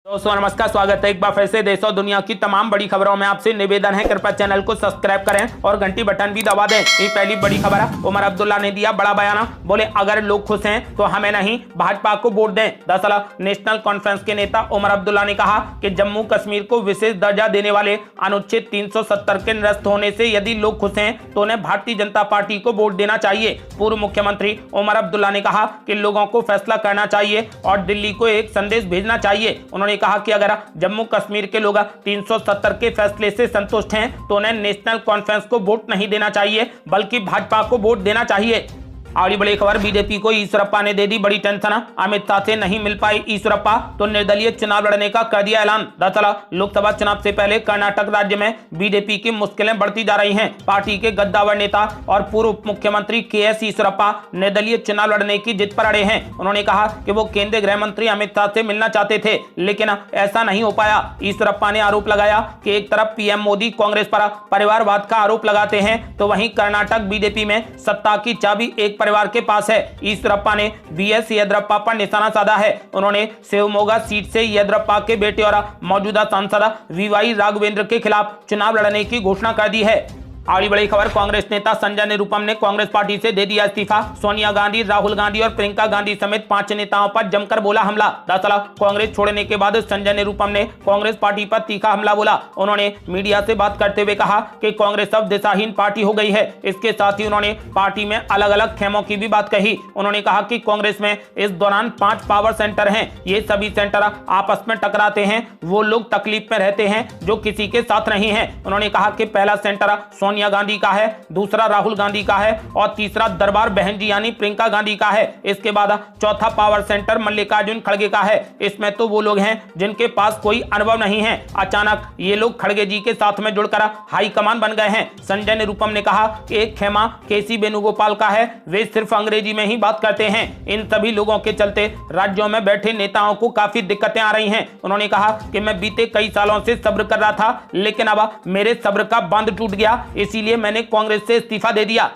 दोस्तों नमस्कार, स्वागत है एक बार फिर से देश और दुनिया की तमाम बड़ी खबरों में। आपसे निवेदन है कृपया चैनल को सब्सक्राइब करें और घंटी बटन भी दबा दें। ये पहली बड़ी खबर है। उमर अब्दुल्ला ने दिया बड़ा बयान, बोले अगर लोग खुश हैं तो हमें नहीं भाजपा को वोट दें। दरअसल नेशनल कॉन्फ्रेंस के नेता उमर अब्दुल्ला ने कहा कि जम्मू कश्मीर को विशेष दर्जा देने वाले अनुच्छेद 370 के निरस्त होने से यदि लोग खुश हैं तो उन्हें भारतीय जनता पार्टी को वोट देना चाहिए। पूर्व मुख्यमंत्री उमर अब्दुल्ला ने कहा कि लोगों को फैसला करना चाहिए और दिल्ली को एक संदेश भेजना चाहिए। उन्होंने कहा कि अगर जम्मू कश्मीर के लोग 370 के फैसले से संतुष्ट हैं तो उन्हें नेशनल कॉन्फ्रेंस को वोट नहीं देना चाहिए बल्कि भाजपा को वोट देना चाहिए। और बड़ी खबर, बीजेपी को ईश्वरप्पा ने दे दी बड़ी टेंशन। अमित शाह से नहीं मिल पाई ईश्वरप्पा तो निर्दलीय चुनाव लड़ने का कर दिया ऐलान। दरअसल लोकसभा चुनाव से पहले कर्नाटक राज्य में बीजेपी की मुश्किलें बढ़ती जा रही हैं। पार्टी के गद्दावर नेता और पूर्व मुख्यमंत्री के.एस. ईश्वरप्पा निर्दलीय चुनाव लड़ने की जिद पर अड़े हैं। उन्होंने कहा कि वो केंद्रीय गृह मंत्री अमित शाह से मिलना चाहते थे लेकिन ऐसा नहीं हो पाया। ईश्वरप्पा ने आरोप लगाया कि एक तरफ पीएम मोदी कांग्रेस पर परिवारवाद का आरोप लगाते हैं तो वहीं कर्नाटक बीजेपी में सत्ता की चाबी एक परिवार के पास है। ईश्वरप्पा ने बीएस येदियुरप्पा पर निशाना साधा है। उन्होंने शिवमोगा सीट से येदियुरप्पा के बेटे और मौजूदा सांसद वीवाई राघवेंद्र के खिलाफ चुनाव लड़ने की घोषणा कर दी है। आड़ी बड़ी खबर, कांग्रेस नेता संजय निरुपम ने कांग्रेस पार्टी से दे दिया इस्तीफा। सोनिया गांधी, राहुल गांधी और प्रियंका गांधी समेत 5 नेताओं पर जमकर बोला हमला। दरअसल कांग्रेस छोड़ने के बाद संजय निरुपम ने कांग्रेस पार्टी पर तीखा हमला बोला। उन्होंने मीडिया से बात करते हुए कहा कि कांग्रेस अब दिशाहीन पार्टी हो गई है। इसके साथ ही उन्होंने पार्टी में अलग अलग खेमों की भी बात कही। उन्होंने कहा कि कांग्रेस में इस दौरान 5 पावर सेंटर हैं। ये सभी सेंटर आपस में टकराते हैं। वो लोग तकलीफ में रहते हैं जो किसी के साथ नहीं है। उन्होंने कहा कि पहला सेंटर सोनिया गांधी का है, दूसरा राहुल गांधी का है और तीसरा दरबार बहन जी यानी प्रियंका गांधी का है। इसके बाद चौथा पावर सेंटर मल्लिकार्जुन खड़गे का है। इसमें तो वो लोग हैं जिनके पास कोई अनुभव नहीं है। अचानक ये लोग खड़गे जी के साथ में जुड़कर हाईकमान बन गए हैं। संजय निरुपम ने कहा कि एक खेमा केसी वेणुगोपाल का है, वे सिर्फ अंग्रेजी में ही बात करते हैं। इन सभी लोगों के चलते राज्यों में बैठे नेताओं को काफी दिक्कतें आ रही हैं। उन्होंने कहा कि मैं बीते कई सालों से सब्र कर रहा था लेकिन अब मेरे सब्र का बांध टूट गया, इसीलिए मैंने कांग्रेस से इस्तीफा दे दिया।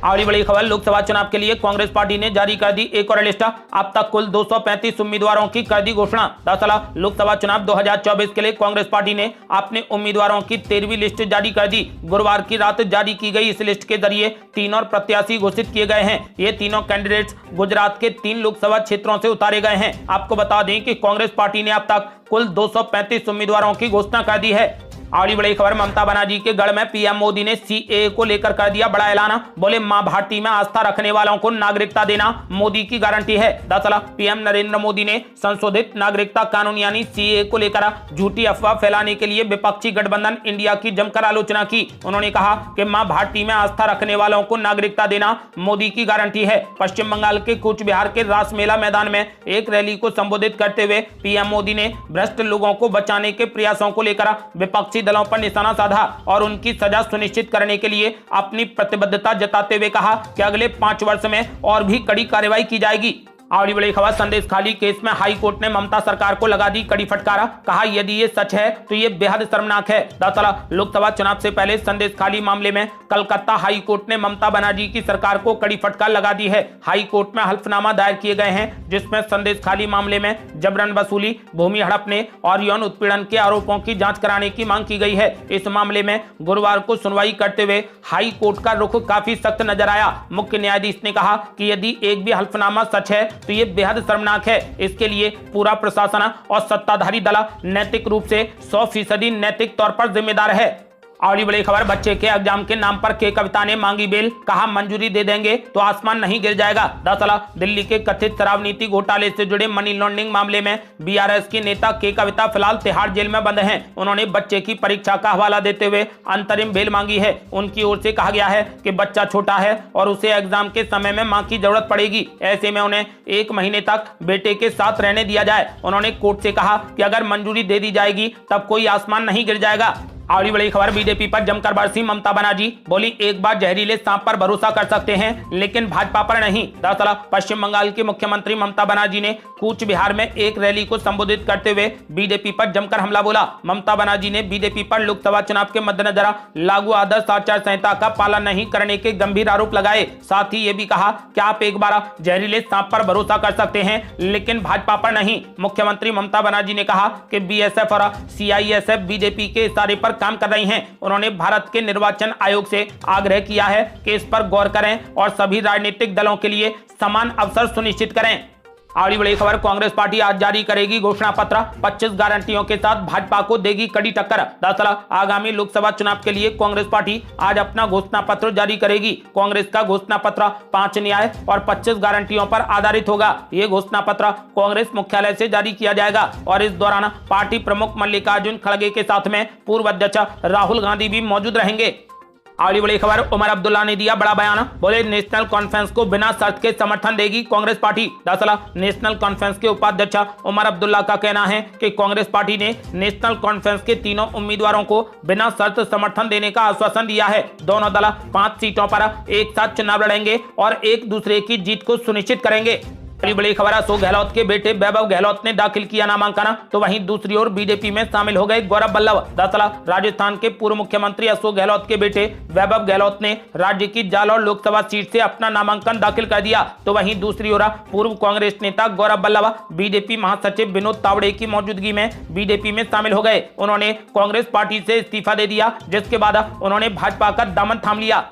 और बड़ी खबर, लोकसभा चुनाव के लिए कांग्रेस पार्टी ने जारी कर दी एक और लिस्ट। अब तक कुल 235 उम्मीदवारों की कर दी घोषणा। दरअसल लोकसभा चुनाव 2024 के लिए कांग्रेस पार्टी ने अपने उम्मीदवारों की 13वीं लिस्ट जारी कर दी। गुरुवार की रात जारी की गई इस लिस्ट के जरिए 3 और प्रत्याशी घोषित किए गए हैं। ये तीनों कैंडिडेट्स गुजरात के 3 लोकसभा क्षेत्रों से उतारे गए हैं। आपको बता दें कि कांग्रेस पार्टी ने अब तक कुल 235 उम्मीदवारों की घोषणा कर दी है। और बड़ी खबर, ममता बनर्जी के गढ़ में पीएम मोदी ने सीएए को लेकर कर दिया बड़ा ऐलान। बोले मां भारती में आस्था रखने वालों को नागरिकता देना मोदी की गारंटी है। दरअसल पीएम नरेंद्र मोदी ने संशोधित नागरिकता कानून यानी सीएए को लेकर झूठी अफवाह फैलाने के लिए विपक्षी गठबंधन इंडिया की जमकर आलोचना की। उन्होंने कहा कि मां भारती में आस्था रखने वालों को नागरिकता देना मोदी की गारंटी है। पश्चिम बंगाल के कूच बिहार के रास मेला मैदान में एक रैली को संबोधित करते हुए पीएम मोदी ने भ्रष्ट लोगों को बचाने के प्रयासों को लेकर विपक्षी दलों पर निशाना साधा और उनकी सजा सुनिश्चित करने के लिए अपनी प्रतिबद्धता जताते हुए कहा कि अगले 5 वर्ष में और भी कड़ी कार्रवाई की जाएगी। और बड़ी खबर, संदेश खाली केस में हाई कोर्ट ने ममता सरकार को लगा दी कड़ी फटकारा। कहा यदि ये सच है तो ये बेहद शर्मनाक है। दरअसल लोकसभा चुनाव से पहले संदेश खाली मामले में कलकत्ता हाई कोर्ट ने ममता बनर्जी की सरकार को कड़ी फटकार लगा दी है। हाई कोर्ट में हल्फनामा दायर किए गए हैं जिसमें संदेश खाली मामले में जबरन वसूली, भूमि हड़पने और यौन उत्पीड़न के आरोपों की जांच कराने की मांग की गई है। इस मामले में गुरुवार को सुनवाई करते हुए हाई कोर्ट का रुख काफी सख्त नजर आया। मुख्य न्यायाधीश ने कहा कि यदि एक भी हल्फनामा सच है तो ये बेहद शर्मनाक है। इसके लिए पूरा प्रशासन और सत्ताधारी दल नैतिक रूप से 100% नैतिक तौर पर जिम्मेदार है। और बड़ी खबर, बच्चे के एग्जाम के नाम पर के कविता ने मांगी बेल। कहा मंजूरी दे देंगे तो आसमान नहीं गिर जाएगा। दरअसल दिल्ली के कथित शराब नीति घोटाले से जुड़े मनी लॉन्ड्रिंग मामले में बीआरएस की नेता के कविता फिलहाल तिहाड़ जेल में बंद हैं। उन्होंने बच्चे की परीक्षा का हवाला देते हुए अंतरिम बेल मांगी है। उनकी ओर से कहा गया है कि बच्चा छोटा है और उसे एग्जाम के समय में मां की जरूरत पड़ेगी। ऐसे में उन्हें 1 महीने तक बेटे के साथ रहने दिया जाए। उन्होंने कोर्ट से कहा कि अगर मंजूरी दे दी जाएगी तब कोई आसमान नहीं गिर जाएगा। अगली बड़ी खबर, बीजेपी पर जमकर बरसी ममता बनर्जी, बोली एक बार जहरीले सांप पर भरोसा कर सकते हैं लेकिन भाजपा पर नहीं। दरअसल पश्चिम बंगाल की मुख्यमंत्री ममता बनर्जी ने कूच बिहार में एक रैली को संबोधित करते हुए बीजेपी पर जमकर हमला बोला। ममता बनर्जी ने बीजेपी पर लोकसभा चुनाव के मद्देनजर लागू आदर्श आचार संहिता का पालन नहीं करने के गंभीर आरोप लगाए। साथ ही ये भी कहा कि आप एक बार जहरीले सांप पर भरोसा कर सकते हैं लेकिन भाजपा पर नहीं। मुख्यमंत्री ममता बनर्जी ने कहा कि बीएसएफ और सीआईएसएफ बीजेपी के इशारे पर काम कर रही हैं। उन्होंने भारत के निर्वाचन आयोग से आग्रह किया है कि इस पर गौर करें और सभी राजनीतिक दलों के लिए समान अवसर सुनिश्चित करें। अगली बड़ी खबर, कांग्रेस पार्टी आज जारी करेगी घोषणा पत्र, 25 गारंटियों के साथ भाजपा को देगी कड़ी टक्कर। दरअसल आगामी लोकसभा चुनाव के लिए कांग्रेस पार्टी आज अपना घोषणा पत्र जारी करेगी। कांग्रेस का घोषणा पत्र 5 न्याय और 25 गारंटियों पर आधारित होगा। ये घोषणा पत्र कांग्रेस मुख्यालय से जारी किया जाएगा और इस दौरान पार्टी प्रमुख मल्लिकार्जुन खड़गे के साथ में पूर्व अध्यक्ष राहुल गांधी भी मौजूद रहेंगे। अगली बड़ी खबर, उमर अब्दुल्ला ने दिया बड़ा बयान, बोले नेशनल कॉन्फ्रेंस को बिना शर्त के समर्थन देगी कांग्रेस पार्टी। दरअसल नेशनल कॉन्फ्रेंस के उपाध्यक्ष उमर अब्दुल्ला का कहना है कि कांग्रेस पार्टी ने नेशनल कॉन्फ्रेंस के तीनों उम्मीदवारों को बिना शर्त समर्थन देने का आश्वासन दिया है। दोनों दल 5 सीटों पर एक साथ चुनाव लड़ेंगे और एक दूसरे की जीत को सुनिश्चित करेंगे। बड़ी खबर, अशोक गहलोत के बेटे वैभव गहलोत ने दाखिल किया नामांकन, तो वहीं दूसरी ओर बीजेपी में शामिल हो गए गौरव वल्लभ। दरअसल राजस्थान के पूर्व मुख्यमंत्री अशोक गहलोत के बेटे वैभव गहलोत ने राज्य की जालौर लोकसभा सीट से अपना नामांकन दाखिल कर दिया। तो वहीं दूसरी ओर पूर्व कांग्रेस नेता गौरव वल्लभ बीजेपी महासचिव विनोद तावड़े की मौजूदगी में बीजेपी में शामिल हो गए। उन्होंने कांग्रेस पार्टी से इस्तीफा दे दिया, जिसके बाद उन्होंने भाजपा का दामन थाम लिया।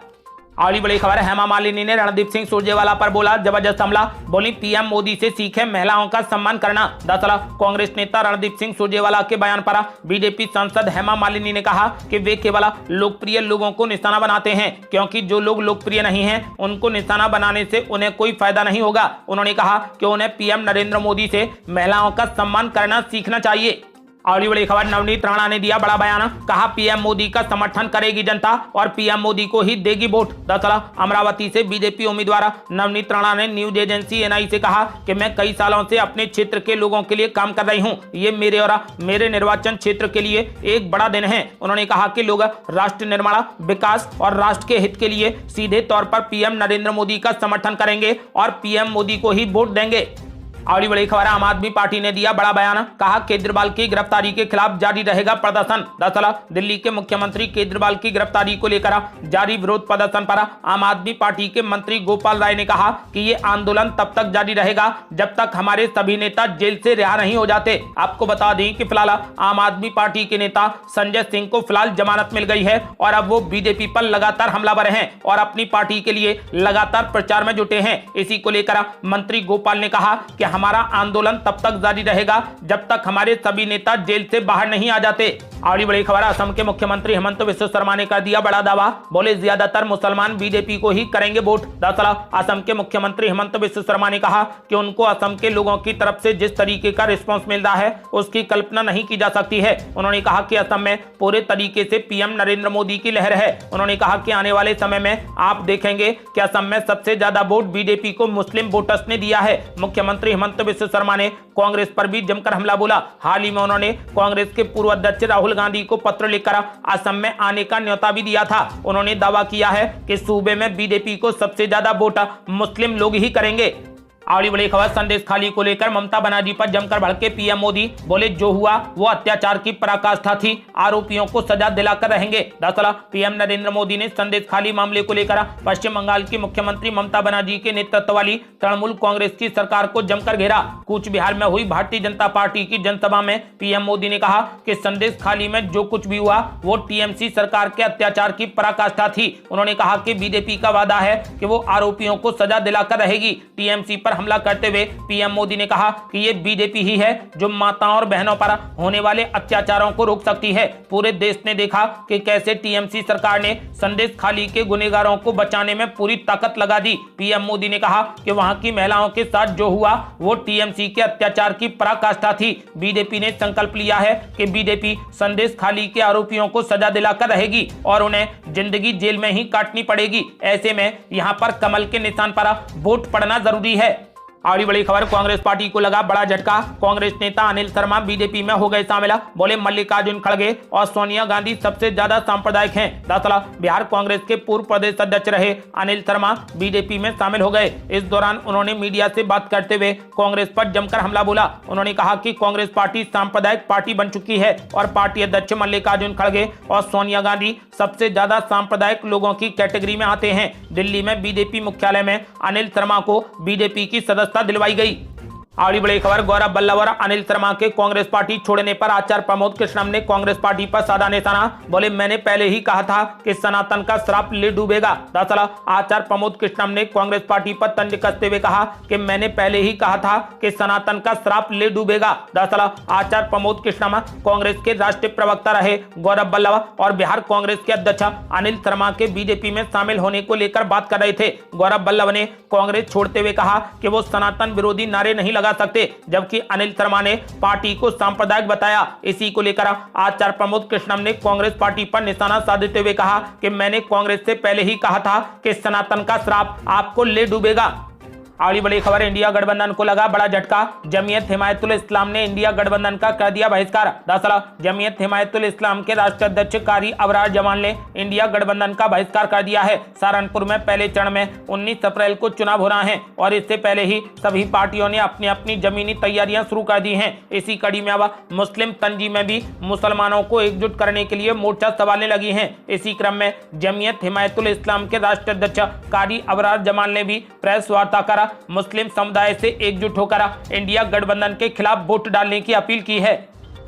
अगली बड़ी खबर है, हेमा मालिनी ने रणदीप सिंह सुरजेवाला पर बोला जबरदस्त हमला, बोली पीएम मोदी से सीखे महिलाओं का सम्मान करना। दरअसल कांग्रेस नेता रणदीप सिंह सुरजेवाला के बयान पर बीजेपी सांसद हेमा मालिनी ने कहा कि वे केवल लोकप्रिय लोगों को निशाना बनाते हैं, क्योंकि जो लोग लोकप्रिय नहीं हैं उनको निशाना बनाने से उन्हें कोई फायदा नहीं होगा। उन्होंने कहा कि उन्हें पीएम नरेंद्र मोदी से महिलाओं का सम्मान करना सीखना चाहिए। अगली बड़ी खबर, नवनीत राणा ने दिया बड़ा बयान, कहा पीएम मोदी का समर्थन करेगी जनता और पीएम मोदी को ही देगी वोट। दरअसल अमरावती से बीजेपी उम्मीदवार नवनीत राणा ने न्यूज एजेंसी एनआई से कहा कि मैं कई सालों से अपने क्षेत्र के लोगों के लिए काम कर रही हूं। ये मेरे और मेरे निर्वाचन क्षेत्र के लिए एक बड़ा दिन है। उन्होंने कहा कि लोग राष्ट्र निर्माण, विकास और राष्ट्र के हित के लिए सीधे तौर पर पीएम नरेंद्र मोदी का समर्थन करेंगे और पीएम मोदी को ही वोट देंगे। अगली बड़ी खबर, आम आदमी पार्टी ने दिया बड़ा बयान, कहा केजरीवाल की गिरफ्तारी के खिलाफ जारी रहेगा प्रदर्शन। दरअसल दिल्ली के मुख्यमंत्री केजरीवाल की गिरफ्तारी को लेकर जारी विरोध प्रदर्शन पर आम आदमी पार्टी के मंत्री गोपाल राय ने कहा कि ये आंदोलन तब तक जारी रहेगा जब तक हमारे सभी नेता जेल से रिहा नहीं हो जाते। आपको बता दें कि फिलहाल आम आदमी पार्टी के नेता संजय सिंह को फिलहाल जमानत मिल गई है और अब वो बीजेपी पर लगातार हमलावर हैं और अपनी पार्टी के लिए लगातार प्रचार में जुटे हैं। इसी को लेकर मंत्री गोपाल ने कहा कि हमारा आंदोलन तब तक जारी रहेगा जब तक हमारे सभी नेता जेल से बाहर नहीं आ जाते। अगली बड़ी खबर, असम के मुख्यमंत्री हेमंत बिस्वा शर्मा ने कर दिया बड़ा दावा, बोले ज्यादातर मुसलमान बीजेपी को ही करेंगे वोट। दरअसल असम के मुख्यमंत्री हेमंत बिस्वा शर्मा ने कहा कि उनको असम के लोगों की तरफ से जिस तरीके का रिस्पॉन्स मिल रहा है उसकी कल्पना नहीं की जा सकती है। उन्होंने कहा कि असम में पूरे तरीके से पीएम नरेंद्र मोदी की लहर है। उन्होंने कहा कि आने वाले समय में आप देखेंगे कि असम में सबसे ज्यादा वोट बीजेपी को मुस्लिम वोटर्स ने दिया है। मुख्यमंत्री हेमंत बिस्वा शर्मा ने कांग्रेस पर भी जमकर हमला बोला। हाल ही में उन्होंने कांग्रेस के पूर्व अध्यक्ष राहुल गांधी को पत्र लिखकर असम में आने का न्योता भी दिया था। उन्होंने दावा किया है कि सूबे में बीजेपी को सबसे ज्यादा वोट मुस्लिम लोग ही करेंगे। अगली बड़ी खबर, संदेश खाली को लेकर ममता बनर्जी पर जमकर भड़के पीएम मोदी, बोले जो हुआ वो अत्याचार की पराकाष्ठा थी, आरोपियों को सजा दिलाकर रहेंगे। दरअसल पीएम नरेंद्र मोदी ने संदेश खाली मामले को लेकर पश्चिम बंगाल की मुख्यमंत्री ममता बनर्जी के नेतृत्व वाली तृणमूल कांग्रेस की सरकार को जमकर घेरा। कूच बिहार में हुई भारतीय जनता पार्टी की जनसभा में पीएम मोदी ने कहा कि संदेश खाली में जो कुछ भी हुआ वो टीएमसी सरकार के अत्याचार की पराकाष्ठा थी। उन्होंने कहा कि बीजेपी का वादा है कि वो आरोपियों को सजा दिलाकर रहेगी। टीएमसी पर हमला करते हुए पीएम मोदी ने कहा कि ये बीजेपी ही है जो माताओं और बहनों पर होने वाले अत्याचारों को रोक सकती है। पूरे देश ने देखा कि कैसे टीएमसी सरकार ने संदेश खाली के गुनहगारों को बचाने में पूरी ताकत लगा दी। पीएम मोदी ने कहा कि वहां की महिलाओं के साथ जो हुआ वो टीएमसी के अत्याचार की पराकाष्ठा थी। बीजेपी ने संकल्प लिया है कि बीजेपी संदेश खाली के आरोपियों को सजा दिलाकर रहेगी और उन्हें जिंदगी जेल में ही काटनी पड़ेगी। ऐसे में यहां पर कमल के निशान पर वोट पड़ना जरूरी है। अगली बड़ी खबर, कांग्रेस पार्टी को लगा बड़ा झटका। कांग्रेस नेता अनिल शर्मा बीजेपी में हो गए शामिल। बोले मल्लिकार्जुन खड़गे और सोनिया गांधी सबसे ज्यादा सांप्रदायिक हैं। दरअसल बिहार कांग्रेस के पूर्व प्रदेश अध्यक्ष रहे अनिल शर्मा बीजेपी में शामिल हो गए। इस दौरान उन्होंने मीडिया से बात करते हुए कांग्रेस पर जमकर हमला बोला। उन्होंने कहा कि कांग्रेस पार्टी सांप्रदायिक पार्टी बन चुकी है और पार्टी अध्यक्ष मल्लिकार्जुन खड़गे और सोनिया गांधी सबसे ज्यादा सांप्रदायिक लोगों की कैटेगरी में आते हैं। दिल्ली में बीजेपी मुख्यालय में अनिल शर्मा को बीजेपी की सदस्यता दिलवाई गई। अगली बड़ी खबर, गौरव बल्लभ और अनिल शर्मा के कांग्रेस पार्टी छोड़ने पर आचार्य प्रमोद कृष्णम ने कांग्रेस पार्टी पर साधा निशाना। बोले मैंने पहले ही कहा था कि सनातन का श्राप ले डूबेगा। दरअसल आचार्य प्रमोद कृष्णम ने कांग्रेस पार्टी पर तंज कसते हुए कहा कि मैंने पहले ही कहा था कि सनातन का श्राप ले डूबेगा। दरअसल आचार्य प्रमोद कृष्णम कांग्रेस के राष्ट्रीय प्रवक्ता रहे गौरव बल्लभ और बिहार कांग्रेस के अध्यक्ष अनिल शर्मा के बीजेपी में शामिल होने को लेकर बात कर रहे थे। गौरव बल्लभ ने कांग्रेस छोड़ते हुए कहा कि वो सनातन विरोधी नारे नहीं लगा सकते, जबकि अनिल शर्मा ने पार्टी को सांप्रदायिक बताया। इसी को लेकर आचार्य प्रमोद कृष्णम ने कांग्रेस पार्टी पर निशाना साधते हुए कहा कि मैंने कांग्रेस से पहले ही कहा था कि सनातन का श्राप आपको ले डूबेगा। अगली बड़ी खबर, इंडिया गठबंधन को लगा बड़ा झटका। जमीयत हिमायतुल इस्लाम ने इंडिया गठबंधन का कर दिया बहिष्कार। दरअसल जमीयत हिमायतुल इस्लाम के राष्ट्रीय अध्यक्ष कारी अबरार जमान ने इंडिया गठबंधन का बहिष्कार कर दिया है। सहारनपुर में पहले चरण में 19 अप्रैल को चुनाव होना है और इससे पहले ही सभी पार्टियों ने अपनी अपनी जमीनी तैयारियां शुरू कर दी हैं। इसी कड़ी में अब मुस्लिम तंजीमें भी मुसलमानों को एकजुट करने के लिए मोर्चा संभालने लगी हैं। इसी क्रम में जमीयत हिमायतुल इस्लाम के राष्ट्रीय अध्यक्ष कारी अबरार जमान ने भी प्रेस वार्ता कर मुस्लिम समुदाय से एकजुट होकर इंडिया गठबंधन के खिलाफ वोट डालने की अपील की है।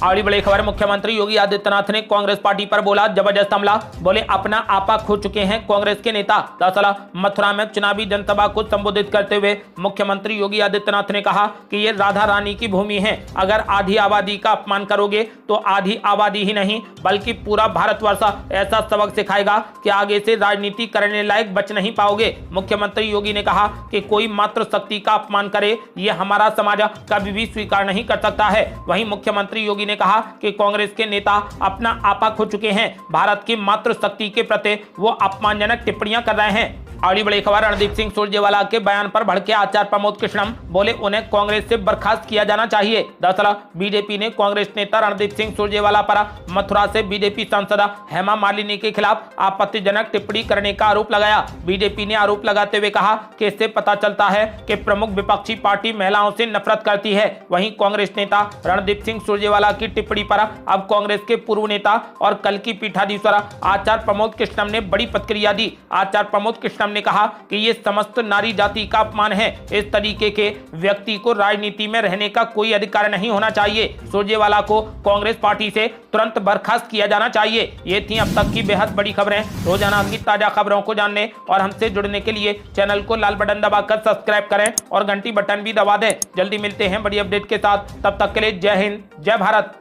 अगली बड़ी खबर, मुख्यमंत्री योगी आदित्यनाथ ने कांग्रेस पार्टी पर बोला जबरदस्त हमला। बोले अपना आपा खो चुके हैं कांग्रेस के नेता। दरअसल मथुरा में चुनावी जनसभा को संबोधित करते हुए मुख्यमंत्री योगी आदित्यनाथ ने कहा कि ये राधा रानी की भूमि है। अगर आधी आबादी का अपमान करोगे तो आधी आबादी ही नहीं बल्कि पूरा भारतवर्ष ऐसा सबक सिखाएगा कि आगे से राजनीति करने लायक बच नहीं पाओगे। मुख्यमंत्री योगी ने कहा कि कोई मातृशक्ति का अपमान करे ये हमारा समाज कभी भी स्वीकार नहीं कर सकता है। वहीं मुख्यमंत्री योगी ने कहा कि कांग्रेस के नेता अपना आपा खो चुके हैं। भारत की मातृशक्ति के प्रति वो अपमानजनक टिप्पणियां कर रहे हैं। अगली बड़ी खबर, रणदीप सिंह सुरजेवाला के बयान पर भड़के आचार्य प्रमोद कृष्णम। बोले उन्हें कांग्रेस से बर्खास्त किया जाना चाहिए। दरअसल बीजेपी ने कांग्रेस नेता रणदीप सिंह सुरजेवाला पर मथुरा से बीजेपी सांसद हेमा मालिनी के खिलाफ आपत्तिजनक टिप्पणी करने का आरोप लगाया। बीजेपी ने आरोप लगाते हुए कहा कि इससे पता चलता है कि प्रमुख विपक्षी पार्टी महिलाओं से नफरत करती है। वहीं कांग्रेस नेता रणदीप सिंह सुरजेवाला की टिप्पणी पर अब कांग्रेस के पूर्व नेता और कल की पीठाधीश्वर आचार्य प्रमोद कृष्णम ने बड़ी प्रतिक्रिया दी। आचार्य प्रमोद कृष्णम ने कहा कि ये समस्त नारी जाति का अपमान है। इस तरीके के व्यक्ति को राजनीति में रहने का कोई अधिकार नहीं होना चाहिए। सुरजेवाला को कांग्रेस पार्टी से तुरंत बर्खास्त किया जाना चाहिए। ये थी अब तक की बेहद बड़ी खबरें। रोजाना की ताजा खबरों को जानने और हमसे जुड़ने के लिए चैनल को लाल बटन दबाकर सब्सक्राइब करें और घंटी बटन भी दबा दें। जल्दी मिलते हैं बड़ी अपडेट के साथ। तब तक के लिए जय हिंद, जय भारत।